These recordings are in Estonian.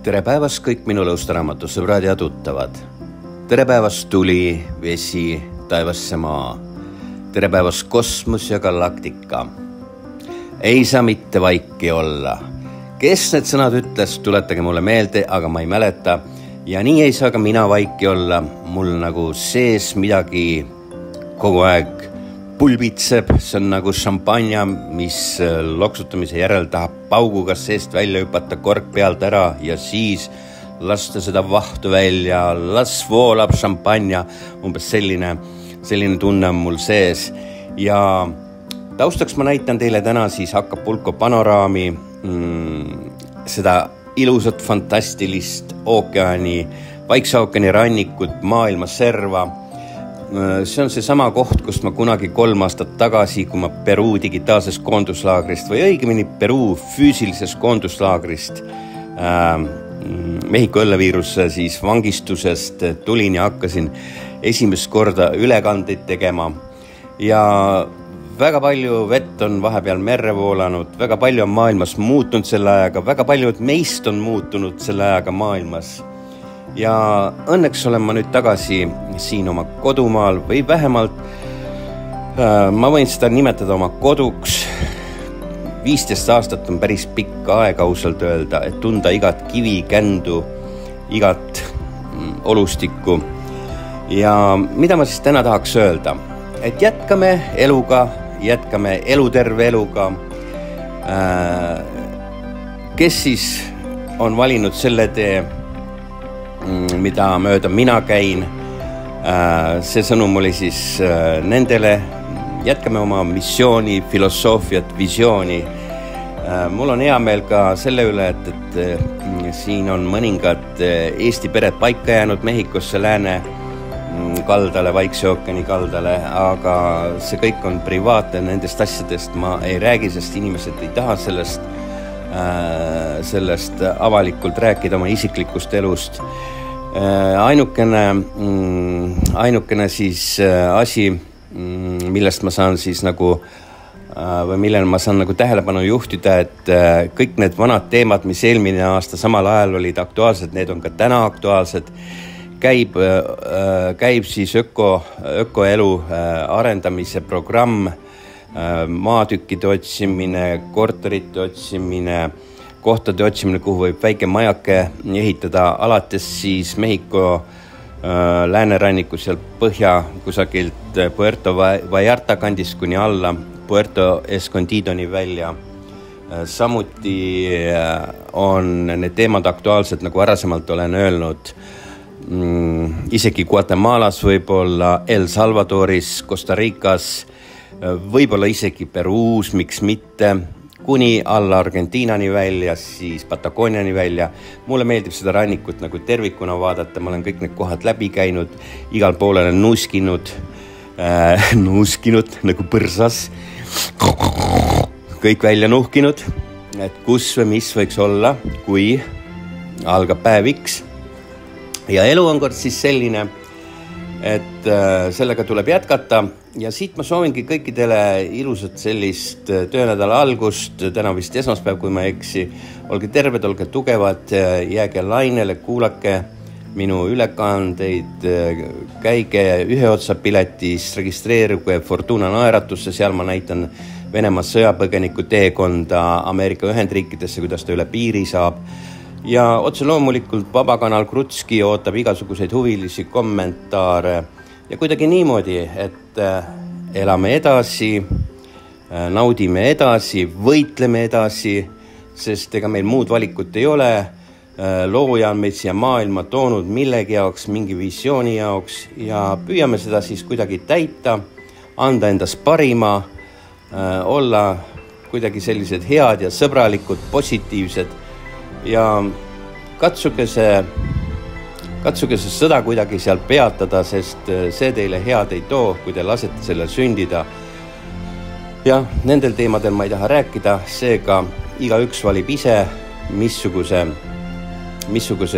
Tere päevast kõik minu lõustaraamatu sõbrad ja tuttavad. Tere päevast tuli, vesi, taevasse maa. Tere päevast kosmos ja galaktika. Ei saa mitte vaiki olla. Kes need sõnad ütles, tuletage mulle meelde, aga ma ei mäleta. Ja nii ei saa ka mina vaiki olla. Mul nagu sees midagi kogu aeg pulbitseb. See on nagu šampanja, mis loksutamise järel tahab pauguga seest välja hüpata kork pealt ära ja siis lasta seda vahtu välja. Las voolab šampanja. Umbes selline tunne on mul sees. Ja taustaks ma näitan teile täna siis Acapulco panoraami, seda ilusat fantastilist ookeani, Vaikse ookeani rannikut, maailma serva. See on see sama koht, kust ma kunagi 3 aastat tagasi, kui ma Peruu digitaalsest koonduslaagrist või õigemini Peruu füüsilisest koonduslaagrist Mehhiko õlleviiruse siis vangistusest tulin ja hakkasin esimest korda ülekandeid tegema. Ja väga palju vett on vahepeal merre voolanud, väga palju on maailmas muutunud selle ajaga, väga paljud meist on muutunud selle ajaga maailmas. Ja õnneks olen ma nüüd tagasi siin oma kodumaal või vähemalt ma võin seda nimetada oma koduks. 15 aastat on päris pikk aeg ausalt öelda, et tunda igat kivi, kändu, igat olustikku. Ja mida ma siis täna tahaks öelda? Et jätkame eluga, jätkame eluterve eluga. Kes siis on valinud selle tee, mida mööda mina käin. See sõnum oli siis nendele. Jätkame oma missiooni, filosoofiat, visiooni. Mul on hea meel ka selle üle, et siin on mõningad Eesti pered paika jäänud Mehhikosse lääne kaldale, Vaikse ookeani kaldale, aga see kõik on privaatne, nendest asjadest ma ei räägi, sest inimesed ei taha sellest avalikult rääkida oma isiklikust elust. Ainukene siis asi, millest ma saan siis nagu või millele ma saan nagu tähelepanu juhtida, et kõik need vanad teemad, mis eelmine aasta samal ajal olid aktuaalsed, need on ka täna aktuaalsed. Käib siis ökoelu arendamise programm, maatükkide otsimine, korterite otsimine, kohtade otsimine, kuhu võib väike majake ehitada, alates siis Mehhiko lääneranniku seal põhja kusagilt Puerto Vallarta kandist kuni alla Puerto Escondidoni välja. Samuti on need teemad aktuaalsed, nagu varasemalt olen öelnud, isegi Guatemalas võib-olla, El Salvadoris, Costa Ricas, võib-olla isegi Peruus, miks mitte, kuni alla Argentiinani välja, siis Patagoniani välja. Mulle meeldib seda rannikut nagu tervikuna vaadata, ma olen kõik need kohad läbi käinud, igal pool olen nuuskinud nagu põrsas, kõik välja nuhkinud, et kus või mis võiks olla, kui algab päev X. Ja elu on kord siis selline, et sellega tuleb jätkata ja siit ma soovingi kõikidele ilusat sellist töönädala algust, täna vist esmaspäev, kui ma eksi. Olge terved, olge tugevad, jääge lainele, kuulake minu ülekandeid, käige ühe otsa piletis, registreeruge Fortuna naeratusse, seal ma näitan Venemaa sõjapõgeniku teekonda Ameerika Ühendriikidesse, kuidas ta üle piiri saab. Ja otse loomulikult Vabakanal Krutski ootab igasuguseid huvilisi kommentaare ja kuidagi niimoodi, et elame edasi, naudime edasi, võitleme edasi, sest ega meil muud valikut ei ole. Looja on meid siia maailma toonud millegi jaoks, mingi visiooni jaoks ja püüame seda siis kuidagi täita, anda endast parima, olla kuidagi sellised head ja sõbralikud, positiivsed ja katsuge see sõda kuidagi seal peatada, sest see teile head ei too, kui te lasete selle sündida. Ja nendel teemadel ma ei taha rääkida, seega igaüks valib ise, missuguse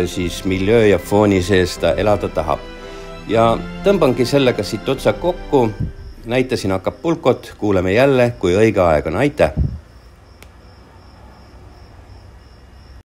siis miljöö ja fooni sees ta elada tahab. Ja tõmbangi sellega siit otsa kokku, näitasin Acapulcot, kuuleme jälle, kui õige aeg on, aitäh!